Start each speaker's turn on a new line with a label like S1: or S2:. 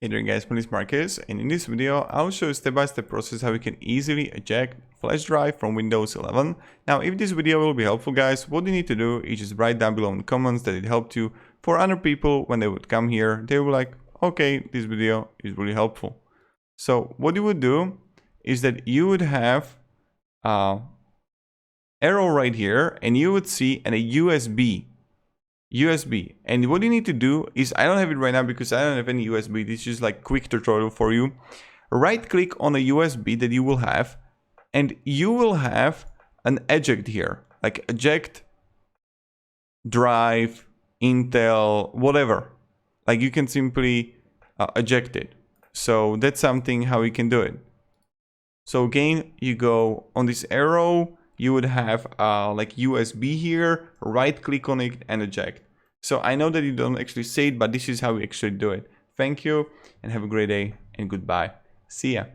S1: Hey there guys, my name is Marcus, and in this video I'll show you step-by-step process how you can easily eject flash drive from Windows 11. Now if this video will be helpful guys, what you need to do is just write down below in the comments that it helped you. For other people, when they would come here, they were like, okay, this video is really helpful. So what you would do is that you would have arrow right here and you would see a USB, and what you need to do is, I don't have it right now because I don't have any USB, this is just like quick tutorial for you. Right click on a USB that you will have, and you will have an eject here, like eject drive, Intel, whatever. Like you can simply eject it. So that's something how you can do it. So again, you go on this arrow, you would have like USB here, right click on it and eject. So I know that you don't actually say it, but this is how we actually do it. Thank you and have a great day and goodbye. See ya.